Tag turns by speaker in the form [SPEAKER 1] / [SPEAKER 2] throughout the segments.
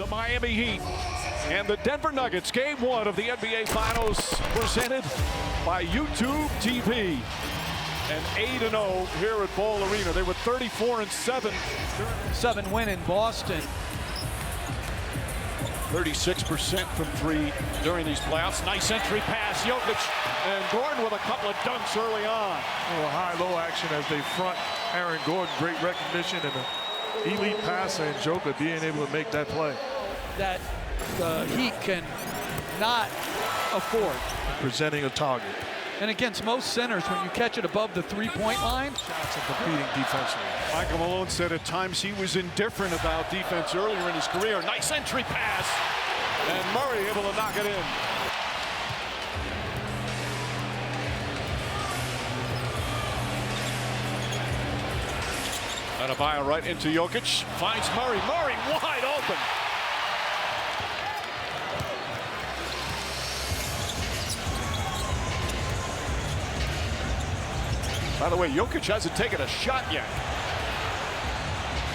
[SPEAKER 1] the Miami Heat and the Denver Nuggets. Game 1 of the NBA Finals presented by YouTube TV. And 8-0 here at Ball Arena. They were 34-7.
[SPEAKER 2] 7 win in Boston.
[SPEAKER 1] 36% from three during these playoffs. Nice entry pass. Jokic and Gordon with a couple of dunks early on.
[SPEAKER 3] A high-low action as they front Aaron Gordon. Great recognition and an elite passer, and Jokic being able to make that play.
[SPEAKER 2] That the Heat can not afford.
[SPEAKER 3] Presenting a target.
[SPEAKER 2] And against most centers, when you catch it above the three-point line,
[SPEAKER 3] Shots are competing defensively.
[SPEAKER 1] Michael Malone said at times he was indifferent about defense earlier in his career. Nice entry pass. And Murray able to knock it in. Adebayo right into Jokic. Finds Murray. Murray wide open. By the way, Jokic hasn't taken a shot yet.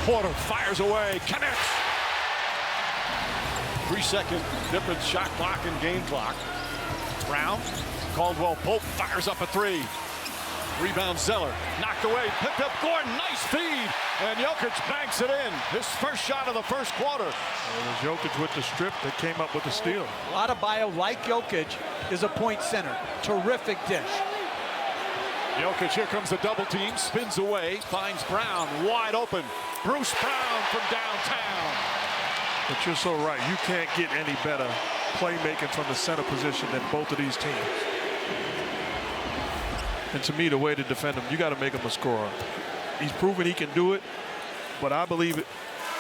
[SPEAKER 1] Porter fires away, connects. 3-second difference, shot clock and game clock. Brown, Caldwell Pope fires up a three. Rebound Zeller, knocked away, picked up Gordon, nice feed. And Jokic banks it in. His first shot of the first quarter.
[SPEAKER 3] It was Jokic with the strip that came up with the steal.
[SPEAKER 2] Adebayo, like Jokic, is a point center. Terrific dish.
[SPEAKER 1] Jokic, here comes the double team, spins away, finds Brown wide open. Bruce Brown from downtown.
[SPEAKER 3] But you're so right. You can't get any better playmaking from the center position than both of these teams. And to me, the way to defend him, you got to make him a scorer. He's proven he can do it, but I believe it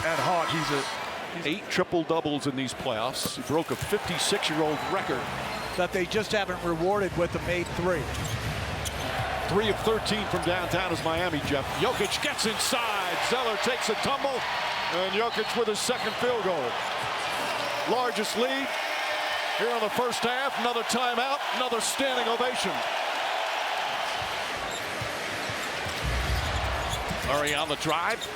[SPEAKER 3] at heart he's
[SPEAKER 1] 8 triple-doubles in these playoffs. He broke a 56-year-old record.
[SPEAKER 2] That they just haven't rewarded with a made three.
[SPEAKER 1] 3 of 13 from downtown is Miami, Jeff. Jokic gets inside. Zeller takes a tumble. And Jokic with his second field goal. Largest lead here in the first half. Another timeout. Another standing ovation. Murray on the drive.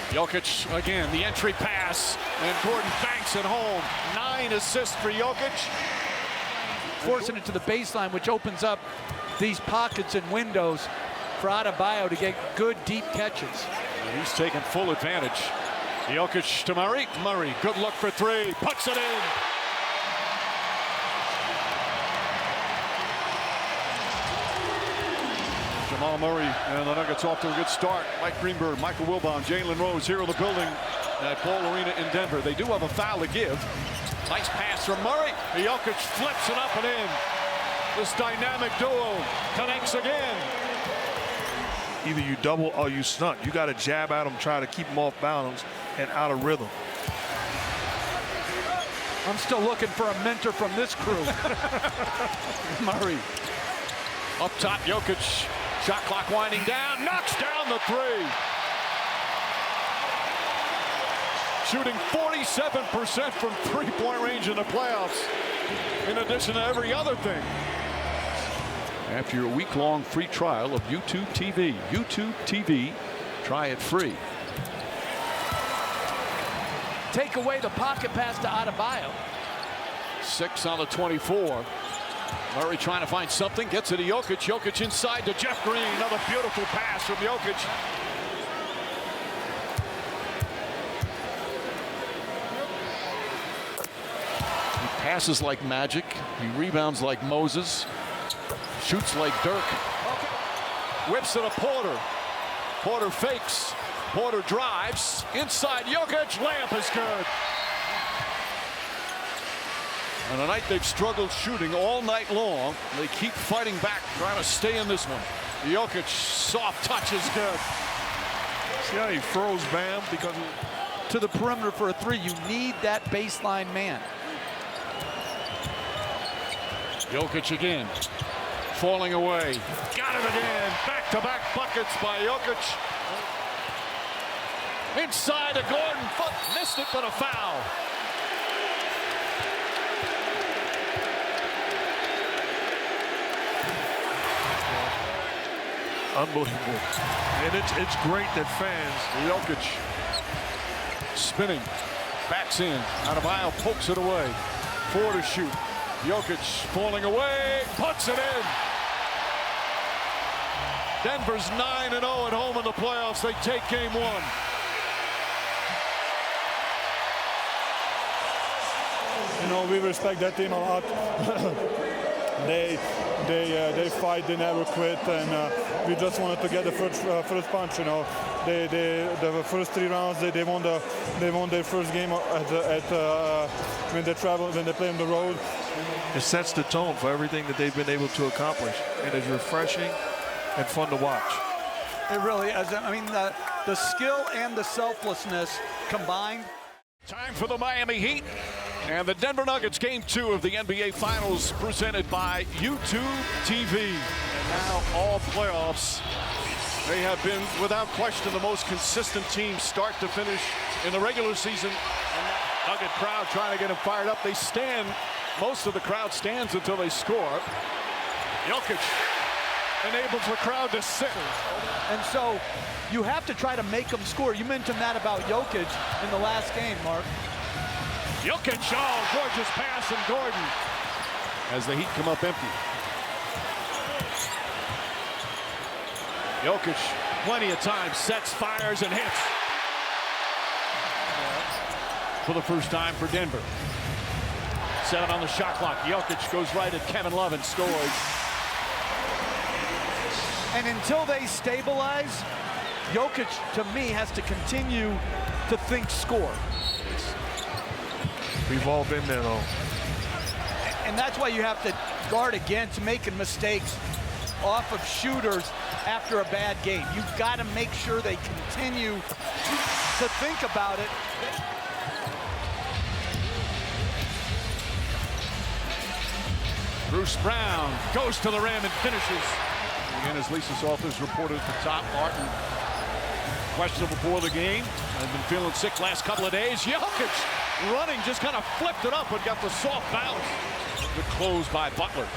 [SPEAKER 1] Jokic again. The entry pass. And Gordon banks it home. 9 assists for Jokic.
[SPEAKER 2] Forcing it to the baseline, which opens up these pockets and windows for Adebayo to get good deep catches.
[SPEAKER 1] And he's taking full advantage. Jokic to Murray. Murray, good look for three. Puts it in. Jamal Murray and the Nuggets off to a good start. Mike Greenberg, Michael Wilbon, Jalen Rose here in the building at Ball Arena in Denver. They do have a foul to give. Nice pass from Murray. Jokic flips it up and in. This dynamic duo connects again.
[SPEAKER 3] either you double or you stunt. You got to jab at him, try to keep him off balance and out of rhythm.
[SPEAKER 2] I'm still looking for a mentor from this crew.
[SPEAKER 1] Murray. Up top, Jokic. Shot clock winding down. Knocks down the three. Shooting 47% from three-point range in the playoffs, in addition to every other thing. After your week-long free trial of YouTube TV. YouTube TV, try it free.
[SPEAKER 2] Take away the pocket pass to Adebayo.
[SPEAKER 1] 6 on the 24. Murray trying to find something, gets it to Jokic. Jokic inside to Jeff Green. Another beautiful pass from Jokic. He passes like magic. He rebounds like Moses. Shoots like Dirk. Whips it to Porter. Porter fakes. Porter drives. Inside Jokic. Layup is good. And tonight they've struggled shooting all night long. They keep fighting back, trying to stay in this one. Jokic, soft touch is good.
[SPEAKER 3] See how he froze Bam? Because
[SPEAKER 2] to the perimeter for a three, you need that baseline man.
[SPEAKER 1] Jokic again. Falling away. Got it again. Back-to-back buckets by Jokic. Inside to Gordon. Foot missed it, but a foul.
[SPEAKER 3] unbelievable. And it's great that fans.
[SPEAKER 1] Jokic spinning. backs in. Adebayo pokes it away. 4 to shoot. Jokic falling away, puts it in. Denver's 9-0 at home in the playoffs. They take game 1.
[SPEAKER 4] You know, we respect that team a lot. They fight, they never quit, and we just wanted to get the first punch. You know, the first 3 rounds they won their first game when they play on the road.
[SPEAKER 3] It sets the tone for everything that they've been able to accomplish, and it's refreshing and fun to watch.
[SPEAKER 2] It really is. I mean, the skill and the selflessness combined.
[SPEAKER 1] Time for the Miami Heat and the Denver Nuggets game 2 of the NBA Finals presented by YouTube TV. And now all playoffs. They have been, without question, the most consistent team start to finish in the regular season. And that Nugget crowd trying to get them fired up. They stand, most of the crowd stands until they score. Jokic enables the crowd to sit.
[SPEAKER 2] And so you have to try to make them score. You mentioned that about Jokic in the last game, Mark.
[SPEAKER 1] Jokic, oh, gorgeous pass from Gordon as the Heat come up empty. Jokic, plenty of time, sets, fires, and hits. For the first time for Denver. 7 on the shot clock. Jokic goes right at Kevin Love and scores.
[SPEAKER 2] And until they stabilize, Jokic, to me, has to continue to think score.
[SPEAKER 3] We've all been there, though.
[SPEAKER 2] And that's why you have to guard against making mistakes off of shooters after a bad game. You've got to make sure they continue to think about it.
[SPEAKER 1] Bruce Brown goes to the rim and finishes. Again, as Lisa Salters reported at the top, Martin questionable before the game. Has been feeling sick last couple of days. Jokic running, just kind of flipped it up and got the soft bounce. Good close by Butler.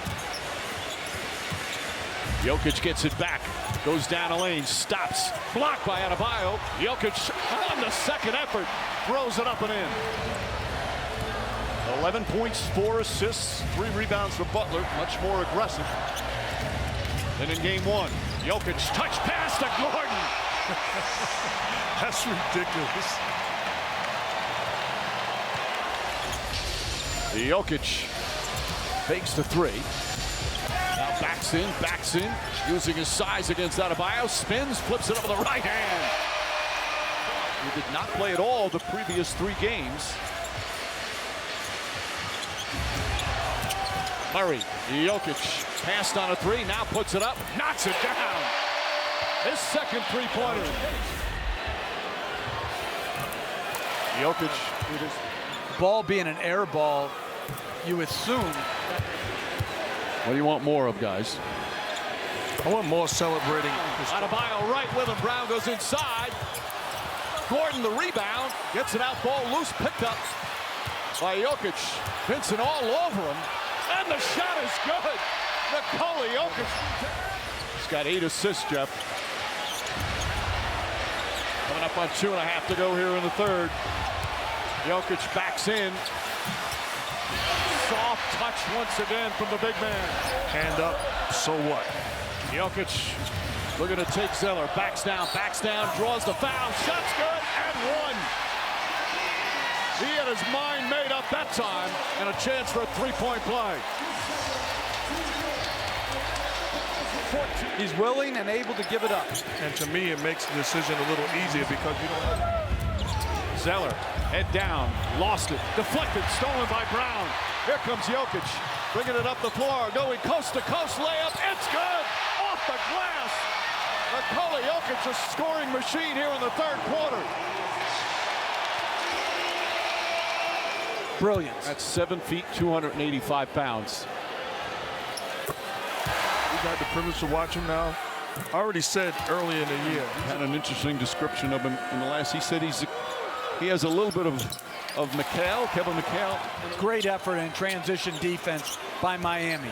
[SPEAKER 1] Jokic gets it back, goes down a lane, stops, blocked by Adebayo. Jokic on the second effort, throws it up and in. 11 points, 4 assists, 3 rebounds for Butler, much more aggressive than in game 1. Jokic touch pass to Gordon.
[SPEAKER 3] That's ridiculous.
[SPEAKER 1] Jokic fakes the 3. Now backs in, using his size against Adebayo, spins, flips it over the right hand. He did not play at all the previous 3 games. Murray, Jokic passed on a 3, now puts it up, knocks it down. His second 3-pointer. Jokic, with his
[SPEAKER 2] Ball being an air ball, you assume.
[SPEAKER 1] what do you want more of, guys?
[SPEAKER 3] I want more celebrating.
[SPEAKER 1] Adebayo right with him. Brown goes inside. Gordon the rebound. Gets it out. Ball loose. Picked up by Jokic. Vincent all over him. And the shot is good. Nikola Jokic. He's got 8 assists, Jeff. Coming up on 2.5 to go here in the third. Jokic backs in. Soft touch once again from the big man.
[SPEAKER 3] Hand up, so what?
[SPEAKER 1] Jokic looking to take Zeller. Backs down, draws the foul. Shot's good, and 1. He had his mind made up that time, and a chance for a 3-point play.
[SPEAKER 2] He's willing and able to give it up.
[SPEAKER 3] And to me, it makes the decision a little easier because you don't have...
[SPEAKER 1] Zeller, head down, lost it, deflected, stolen by Brown. Here comes Jokic, bringing it up the floor, going coast to coast layup. It's good, off the glass. Nikola Jokic, a scoring machine here in the third quarter.
[SPEAKER 2] Brilliance.
[SPEAKER 1] That's 7 feet, 285 pounds.
[SPEAKER 3] We've had the privilege to watch him now. I already said early in the year.
[SPEAKER 1] Had an interesting description of him in the last. He said he has a little bit of Kevin McHale.
[SPEAKER 2] Great effort in transition defense by Miami.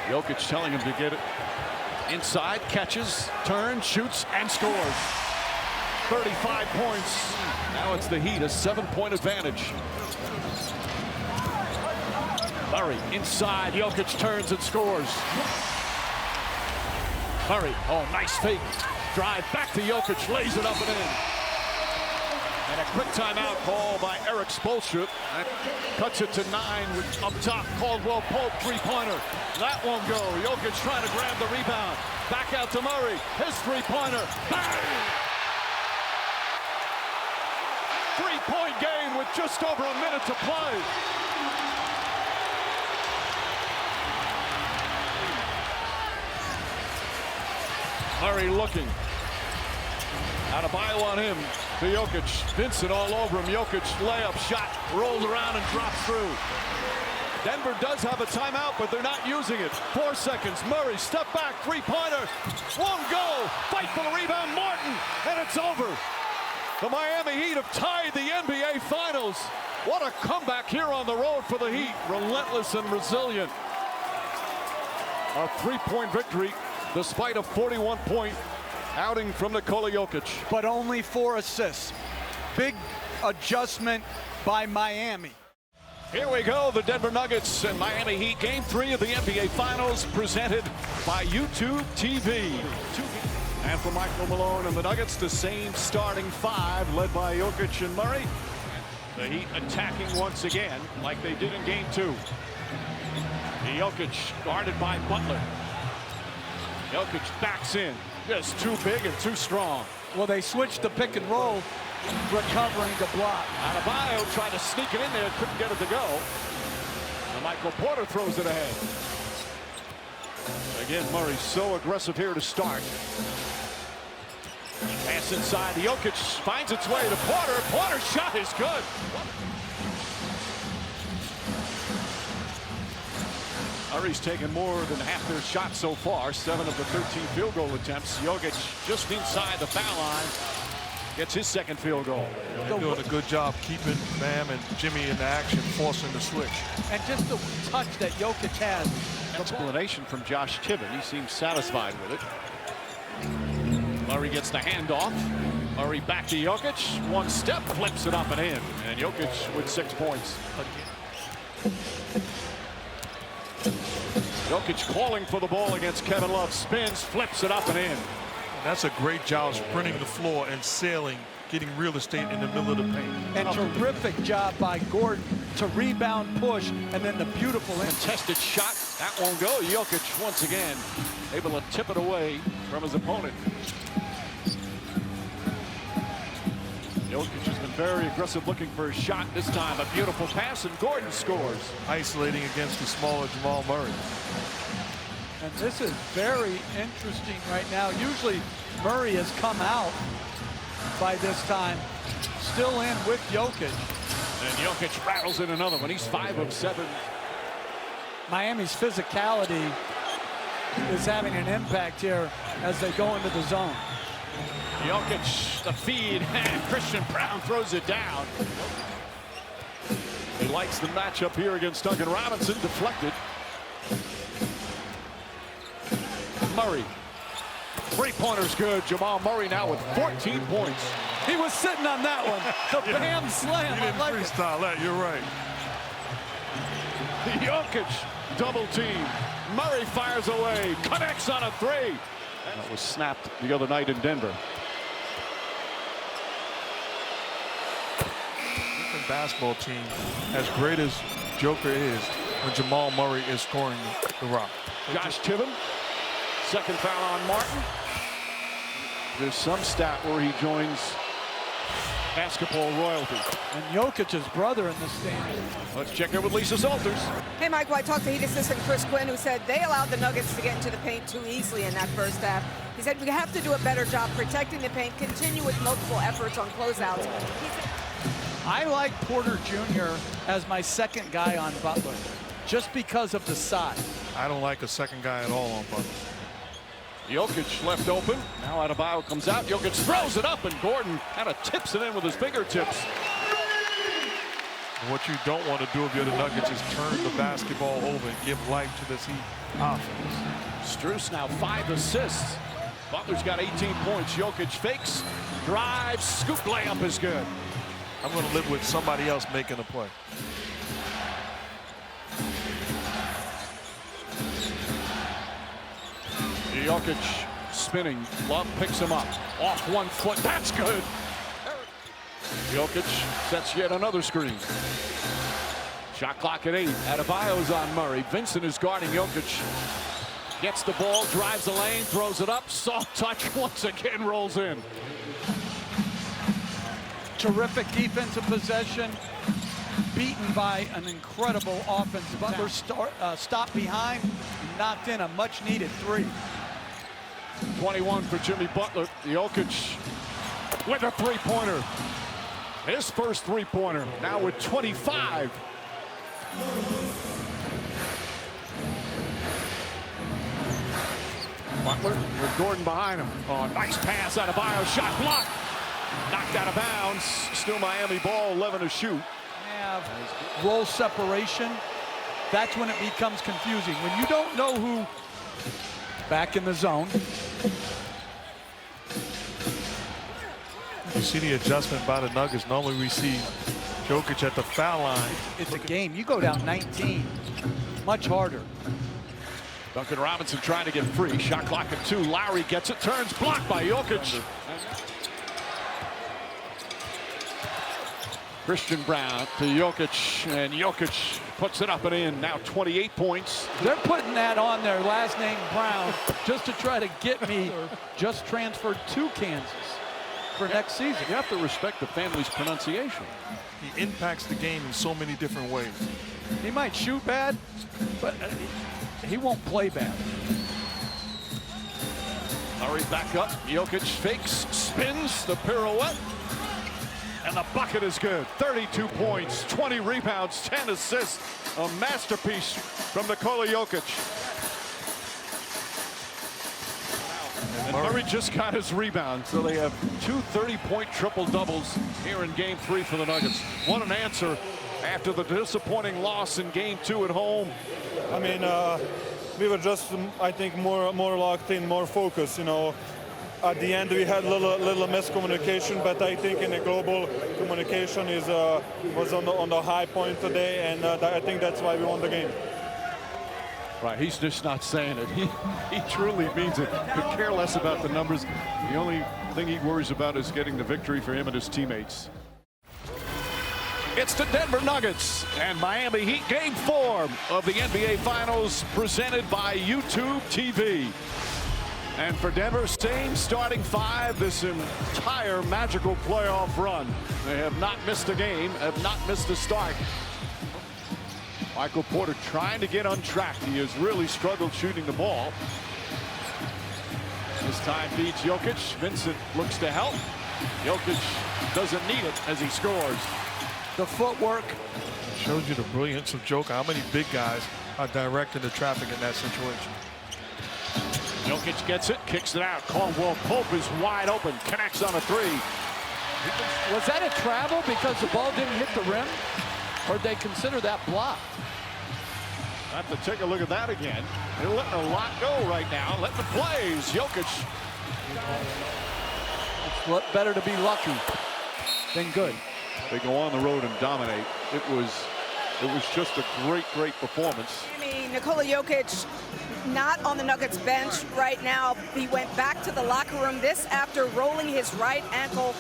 [SPEAKER 1] Jokic telling him to get it inside, catches, turns, shoots, and scores. 35 points. Now it's the Heat, a 7-point advantage. Murray inside, Jokic turns and scores. Murray, oh, nice fake. Drive back to Jokic, lays it up and in. And a quick timeout call by Eric Spoelstra. That cuts it to 9 with up top. Caldwell Pope, three-pointer. That won't go. Jokic trying to grab the rebound. Back out to Murray. His three-pointer. Bang! Three-point game with just over a minute to play. Murray looking. Adebayo on him. To Jokic. Vincent all over him. Jokic layup shot. Rolls around and drops through. Denver does have a timeout, but they're not using it. 4 seconds. Murray, step back. Three-pointer. Won't go. Fight for the rebound. Martin. And it's over. The Miami Heat have tied the NBA Finals. What a comeback here on the road for the Heat. Relentless and resilient. A 3-point victory despite a 41-point outing from Nikola Jokic.
[SPEAKER 2] But only 4 assists. Big adjustment by Miami.
[SPEAKER 1] Here we go, the Denver Nuggets and Miami Heat, Game 3 of the NBA Finals, presented by YouTube TV. And for Michael Malone and the Nuggets, the same starting 5, led by Jokic and Murray. The Heat attacking once again, like they did in Game 2. Jokic guarded by Butler. Jokic backs in. Just too big and too strong.
[SPEAKER 2] Well, they switched the pick and roll, recovering the block.
[SPEAKER 1] Adebayo tried to sneak it in there, couldn't get it to go. And Michael Porter throws it ahead. Again, Murray so aggressive here to start. Pass inside. Jokic finds its way to Porter. Porter's shot is good. Murray's taken more than half their shots so far. 7 of the 13 field goal attempts. Jokic just inside the foul line. Gets his second field goal.
[SPEAKER 3] They're doing a good job keeping Bam and Jimmy in the action, forcing the switch.
[SPEAKER 2] And just the touch that Jokic has.
[SPEAKER 1] Explanation from Josh Tibbin. He seems satisfied with it. Murray gets the handoff. Murray back to Jokic. One step, flips it up and in. And Jokic with 6 points. Jokic calling for the ball against Kevin Love. Spins, flips it up and in.
[SPEAKER 3] That's a great job sprinting the floor and sailing, getting real estate in the middle of the paint.
[SPEAKER 2] And terrific job by Gordon to rebound, push, and then the beautiful
[SPEAKER 1] contested shot. That won't go. Jokic once again able to tip it away from his opponent. Jokic has been very aggressive looking for a shot. This time a beautiful pass and Gordon scores.
[SPEAKER 3] Isolating against the smaller Jamal Murray.
[SPEAKER 2] And this is very interesting right now. Usually Murray has come out by this time. Still in with Jokic.
[SPEAKER 1] And Jokic rattles in another one. He's 5 of 7.
[SPEAKER 2] Miami's physicality is having an impact here as they go into the zone.
[SPEAKER 1] Jokic, the feed, and Christian Brown throws it down. He likes the matchup here against Duncan Robinson. Deflected. Murray. Three-pointer's good. Jamal Murray now with 14 points.
[SPEAKER 2] He was sitting on that one. The Bam slam.
[SPEAKER 3] You didn't freestyle that, you're right.
[SPEAKER 1] Jokic, double team. Murray fires away, connects on a 3. That was snapped the other night in Denver.
[SPEAKER 3] The basketball team, as great as Joker is, when Jamal Murray is scoring the rock.
[SPEAKER 1] Josh Tibbin, second foul on Martin. There's some stat where he joins basketball royalty.
[SPEAKER 2] And Jokic's brother in the stands.
[SPEAKER 1] Let's check in with Lisa Salters.
[SPEAKER 5] Hey, Michael, I talked to Heat assistant Chris Quinn, who said they allowed the Nuggets to get into the paint too easily in that first half. He said we have to do a better job protecting the paint, continue with multiple efforts on closeouts.
[SPEAKER 2] I like Porter Jr. as my second guy on Butler, just because of the size.
[SPEAKER 3] I don't like a second guy at all on Butler.
[SPEAKER 1] Jokic left open. Now Adebayo comes out. Jokic throws it up, and Gordon kind of tips it in with his fingertips.
[SPEAKER 3] And what you don't want to do if you're the Nuggets is turn the basketball over and give life to this Heat offense.
[SPEAKER 1] Strus now 5 assists. Butler's got 18 points. Jokic fakes. drive, scoop layup is good.
[SPEAKER 3] I'm going to live with somebody else making a play.
[SPEAKER 1] Jokic spinning. Love picks him up. Off 1 foot. That's good. Jokic sets yet another screen. Shot clock at 8. Adebayo's on Murray. Vincent is guarding Jokic. Gets the ball, drives the lane, throws it up. Soft touch once again, rolls in.
[SPEAKER 2] Terrific defensive possession, beaten by an incredible offensive. Butler stopped behind, knocked in a much-needed 3.
[SPEAKER 1] 21 for Jimmy Butler. Jokic with a three-pointer. His first three-pointer, now with 25. Butler with Gordon behind him. Oh, nice pass out of Bio. Shot blocked. Knocked out of bounds. Still Miami ball, 11 to shoot.
[SPEAKER 2] Have roll separation. That's when it becomes confusing. When you don't know who back in the zone.
[SPEAKER 3] You see the adjustment by the Nuggets. Normally we see Jokic at the foul line.
[SPEAKER 2] It's a game. You go down 19. Much harder.
[SPEAKER 1] Duncan Robinson trying to get free. Shot clock at 2. Lowry gets it. Turns. Blocked by Jokic. Christian Brown to Jokic. And Jokic puts it up and in. Now 28 points.
[SPEAKER 2] They're putting that on their last name Brown just to try to get me just transferred to Kansas for next season.
[SPEAKER 1] You have to respect the family's pronunciation.
[SPEAKER 3] He impacts the game in so many different ways.
[SPEAKER 2] He might shoot bad, but he won't play bad.
[SPEAKER 1] Murray back up. Jokic fakes, spins, the pirouette. And the bucket is good. 32 points, 20 rebounds, 10 assists. A masterpiece from Nikola Jokic. And Murray just got his rebound, so they have 2 30-point triple-doubles here in Game 3 for the Nuggets. What an answer after the disappointing loss in Game 2 at home.
[SPEAKER 4] I mean, we were just, I think, more locked in, more focused. You know, at the end we had little miscommunication, but I think in the global communication was on the high point today, and I think that's why we won the game.
[SPEAKER 1] Right, he's just not saying it. He truly means it. Could care less about the numbers. The only thing he worries about is getting the victory for him and his teammates. It's the Denver Nuggets and Miami Heat Game 4 of the NBA Finals, presented by YouTube TV. And for Denver, same starting 5 this entire magical playoff run. They have not missed a game, have not missed a start. Michael Porter trying to get on track. He has really struggled shooting the ball. This time feeds Jokic. Vincent looks to help. Jokic doesn't need it as he scores.
[SPEAKER 2] The footwork
[SPEAKER 3] shows you the brilliance of Jokic. How many big guys are directing the traffic in that situation?
[SPEAKER 1] Jokic gets it, kicks it out. Caldwell Pope is wide open, connects on a 3.
[SPEAKER 2] Was that a travel because the ball didn't hit the rim? Or did they consider that block?
[SPEAKER 1] I have to take a look at that again. They're letting a lot go right now. Letting the plays. Jokic.
[SPEAKER 2] It's better to be lucky than good.
[SPEAKER 1] They go on the road and dominate. It was just a great performance.
[SPEAKER 5] Nikola Jokic not on the Nuggets bench right now. He went back to the locker room. This after rolling his right ankle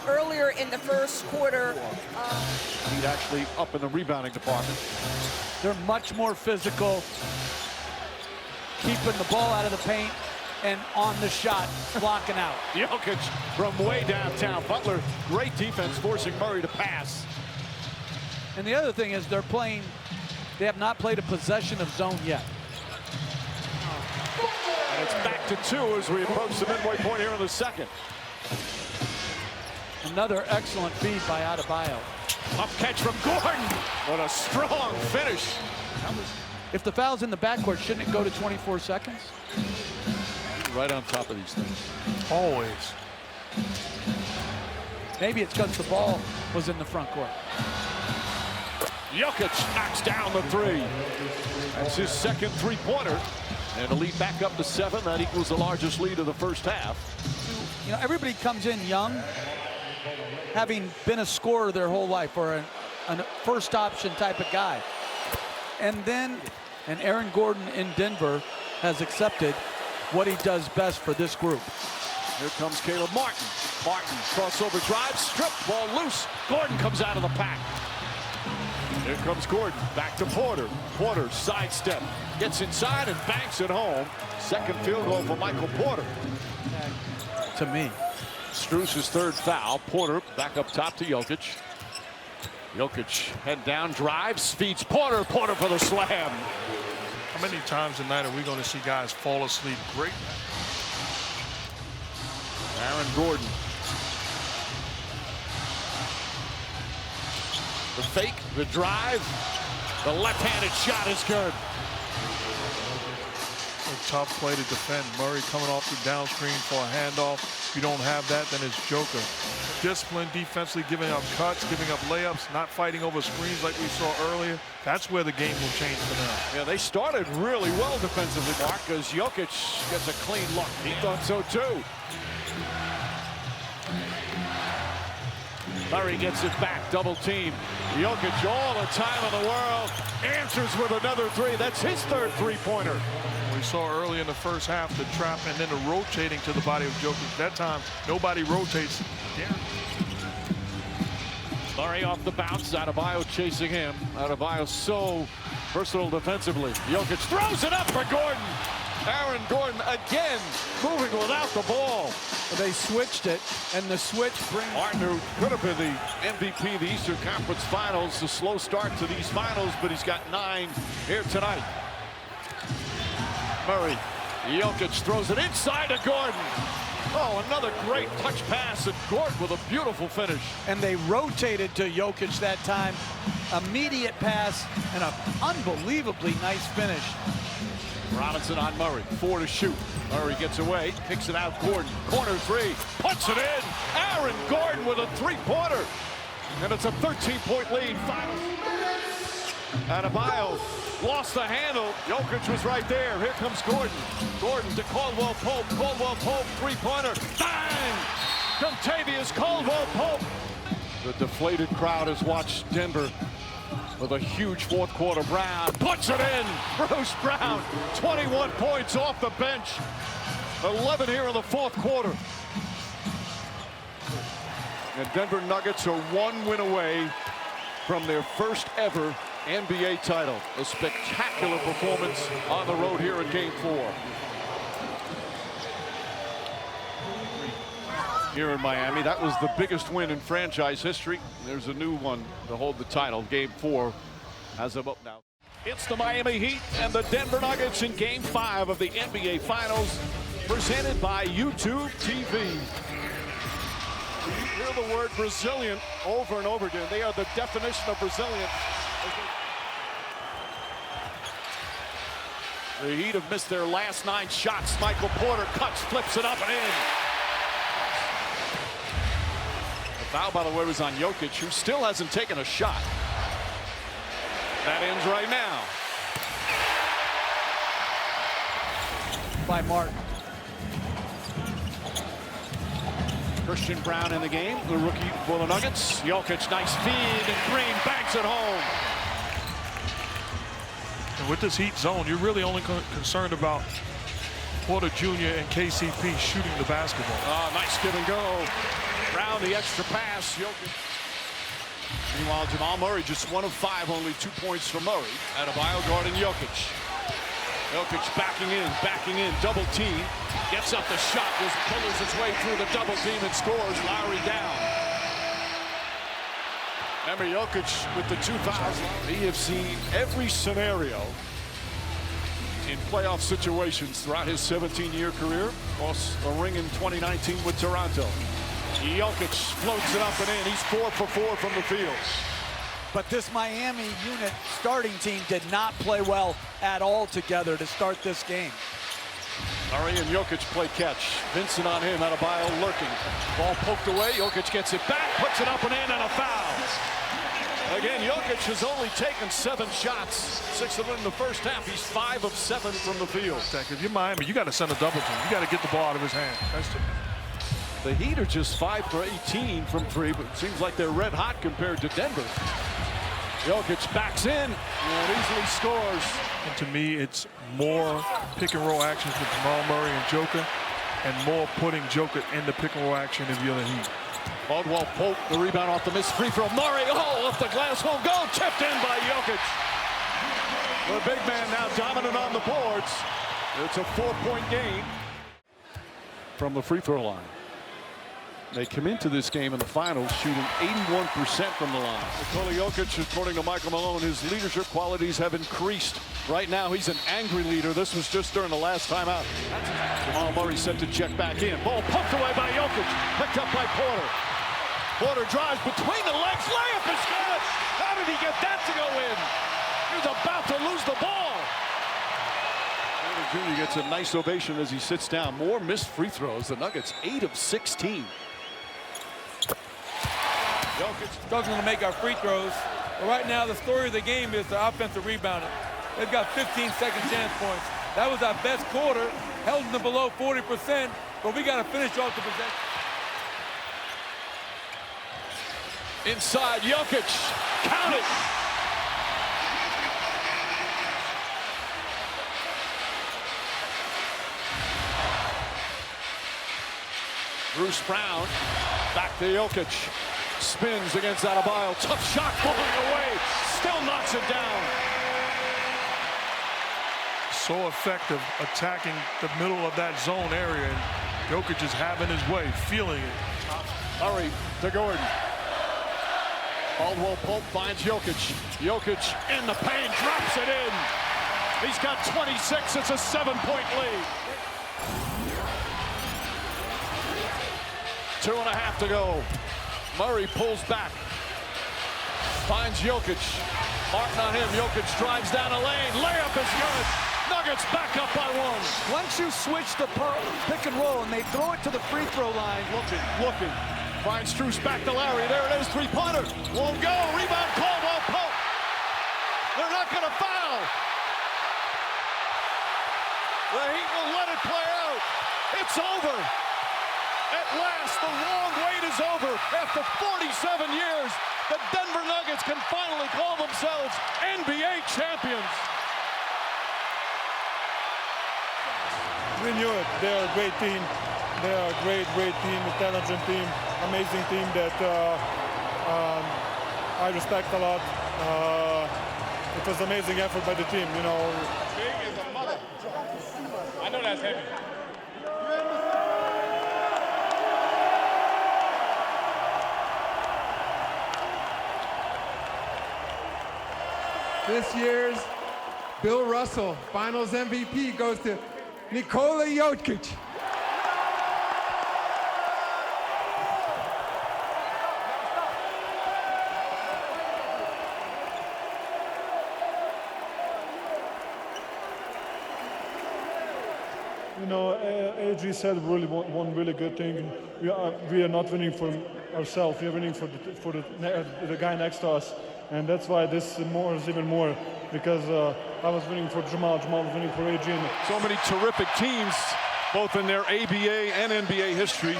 [SPEAKER 5] earlier in the first quarter.
[SPEAKER 1] He's actually up in the rebounding department.
[SPEAKER 2] They're much more physical, keeping the ball out of the paint and on the shot, blocking out.
[SPEAKER 1] Jokic from way downtown. Butler, great defense, forcing Murray to pass.
[SPEAKER 2] And the other thing is they have not played a possession of zone yet.
[SPEAKER 1] And it's back to 2 as we approach the midway point here in the second.
[SPEAKER 2] Another excellent feed by Adebayo.
[SPEAKER 1] Up catch from Gordon. What a strong finish.
[SPEAKER 2] If the foul's in the backcourt, shouldn't it go to 24 seconds?
[SPEAKER 1] Right on top of these things.
[SPEAKER 3] Always.
[SPEAKER 2] Maybe it's because the ball was in the front court.
[SPEAKER 1] Jokic knocks down the 3. That's his second three-pointer. And a lead back up to 7. That equals the largest lead of the first half.
[SPEAKER 2] You know, everybody comes in young, having been a scorer their whole life or a first option type of guy. And Aaron Gordon in Denver has accepted what he does best for this group.
[SPEAKER 1] Here comes Caleb Martin. Martin, crossover drive, strip, ball loose. Gordon comes out of the pack. Here comes Gordon, back to Porter. Porter, sidestep, gets inside and banks it home. Second field goal for Michael Porter.
[SPEAKER 2] To me.
[SPEAKER 1] Strus's third foul. Porter back up top to Jokic. Jokic head down, drives, feeds Porter. Porter for the slam.
[SPEAKER 3] How many times tonight are we going to see guys fall asleep great?
[SPEAKER 1] Aaron Gordon. The fake, the drive, the left-handed shot is good.
[SPEAKER 3] A tough play to defend. Murray coming off the downstream for a handoff. If you don't have that, then it's Joker. Discipline defensively, giving up cuts, giving up layups, not fighting over screens like we saw earlier. That's where the game will change for them.
[SPEAKER 1] Yeah, they started really well defensively, Mark, as Jokic gets a clean look. He thought so too. Murray gets it back, double team. Jokic, all the time in the world, answers with another three. That's his third three-pointer.
[SPEAKER 3] We saw early in the first half the trap and then the rotating to the body of Jokic. That time, nobody rotates. Yeah.
[SPEAKER 1] Murray off the bounce, Adebayo chasing him. Adebayo so versatile defensively. Jokic throws it up for Gordon. Aaron Gordon again moving without the ball.
[SPEAKER 2] They switched it, and the switch brings
[SPEAKER 1] Martin, who could have been the MVP of the Eastern Conference Finals. A slow start to these finals, but he's got 9 here tonight. Murray, Jokic throws it inside to Gordon. Oh, another great touch pass, and Gordon with a beautiful finish.
[SPEAKER 2] and they rotated to Jokic that time. Immediate pass and an unbelievably nice finish.
[SPEAKER 1] Robinson on Murray, 4 to shoot. Murray gets away, kicks it out. Gordon, corner three, puts it in. Aaron Gordon with a three-pointer, and it's a 13-point lead. Finals. Adebayo lost the handle. Jokic was right there. Here comes Gordon. Gordon to Caldwell Pope. Caldwell Pope, three-pointer. Bang! Contavious Caldwell Pope. The deflated crowd has watched Denver with a huge fourth quarter. Brown puts it in. Bruce Brown, 21 points off the bench. 11 here in the fourth quarter. And Denver Nuggets are 1 win away from their first ever NBA title. A spectacular performance on the road here in Game 4. Here in Miami, that was the biggest win in franchise history. There's a new one to hold the title. Game 4 has them up now. It's the Miami Heat and the Denver Nuggets in Game 5 of the NBA Finals, presented by YouTube TV. You hear the word Brazilian over and over again. They are the definition of Brazilian. The Heat have missed their last 9 shots. Michael Porter cuts, flips it up and in. The foul, by the way, was on Jokic, who still hasn't taken a shot. That ends right now.
[SPEAKER 2] By Martin.
[SPEAKER 1] Christian Brown in the game, the rookie for the Nuggets. Jokic, nice feed, and Green banks it home.
[SPEAKER 3] And with this Heat zone, you're really only concerned about Porter Jr. and KCP shooting the basketball.
[SPEAKER 1] Oh, nice give and go. Brown, the extra pass. Jokic. Meanwhile, Jamal Murray just 1 of 5, only 2 points for Murray. Adebayo guarding Jokic. Jokic backing in, double team. Gets up the shot, just pullers its way through the double team and scores. Lowry down. Remember Jokic with the 2 fouls. We have seen every scenario in playoff situations throughout his 17-year career. Lost a ring in 2019 with Toronto. Jokic floats it up and in. He's 4 for 4 from the field.
[SPEAKER 2] But this Miami unit starting team did not play well at all together to start this game.
[SPEAKER 1] Murray and Jokic play catch. Vincent on him, Adebayo lurking. Ball poked away, Jokic gets it back, puts it up and in, and a foul. Again, Jokic has only taken 7 shots, 6 of them in the first half. He's 5 of 7 from the field.
[SPEAKER 3] If you're Miami, you got to send a double team. You got to get the ball out of his hand.
[SPEAKER 1] The Heat are just 5 for 18 from 3, but it seems like they're red hot compared to Denver. Jokic backs in and easily scores.
[SPEAKER 3] And to me, it's more pick and roll actions with Jamal Murray and Joker, and more putting Joker in the pick and roll action if you're the Heat.
[SPEAKER 1] Caldwell Pope, the rebound off the missed free throw. Murray, off the glass, won't go. Tipped in by Jokic. The big man now dominant on the boards. It's a 4-point gain from the free throw line. They come into this game in the finals shooting 81% from the line. Nikola Jokic, according to Michael Malone, his leadership qualities have increased. Right now, he's an angry leader. This was just during the last time out. Jamal Murray set to check back in. Ball pumped away by Jokic. Picked up by Porter. Porter drives between the legs. Layup is good. How did he get that to go in? He was about to lose the ball. Porter Jr. gets a nice ovation as he sits down. More missed free throws. The Nuggets 8 of 16.
[SPEAKER 6] Jokic struggling to make our free throws. But right now, the story of the game is the offensive rebounding. They've got 15 second chance points. That was our best quarter, held them below 40%, but we got to finish off the possession.
[SPEAKER 1] Inside, Jokic. Count it. Bruce Brown. Back to Jokic. Spins against Adebayo. Tough shot falling away. Still knocks it down.
[SPEAKER 3] So effective attacking the middle of that zone area. And Jokic is having his way, feeling it.
[SPEAKER 1] Murray to Gordon. Caldwell Pope finds Jokic. Jokic in the paint, drops it in. He's got 26. It's a 7-point lead. 2.5 to go. Murray pulls back. Finds Jokic. Martin on him. Jokic drives down a lane. Layup is good. Nuggets back up by 1.
[SPEAKER 2] Once you switch the pick and roll and they throw it to the free throw line.
[SPEAKER 1] Looking. Finds Strus back to Larry. There it is. 3-pointer. Won't go. Rebound. Caldwell Pope. They're not going to foul. The Heat will let it play out. It's over. At last, the long wait is over. After 47 years, the Denver Nuggets can finally call themselves NBA champions.
[SPEAKER 4] We knew it. They're a great team. They are a great team, intelligent team, amazing team that I respect a lot. It was an amazing effort by the team, you know.
[SPEAKER 7] Big as a mother. I know that's heavy.
[SPEAKER 8] This year's Bill Russell Finals MVP goes to Nikola Jokic.
[SPEAKER 4] You know, AG said really one really good thing. We are not winning for ourselves. We are winning for the guy next to us, and that's why this is even more. Because I was winning for Jamal was winning for AG.
[SPEAKER 1] So many terrific teams, both in their ABA and NBA history.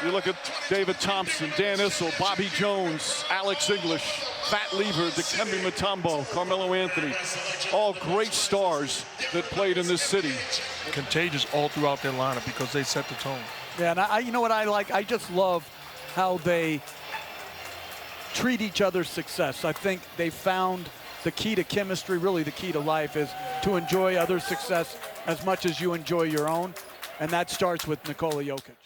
[SPEAKER 1] You look at David Thompson, Dan Issel, Bobby Jones, Alex English, Fat Lever, Dikembe Mutombo, Carmelo Anthony. All great stars that played in this city.
[SPEAKER 3] Contagious all throughout their lineup because they set the tone.
[SPEAKER 2] Yeah, and you know what I like? I just love how they treat each other's success. I think they found the key to chemistry, really the key to life, is to enjoy others' success as much as you enjoy your own. And that starts with Nikola Jokic.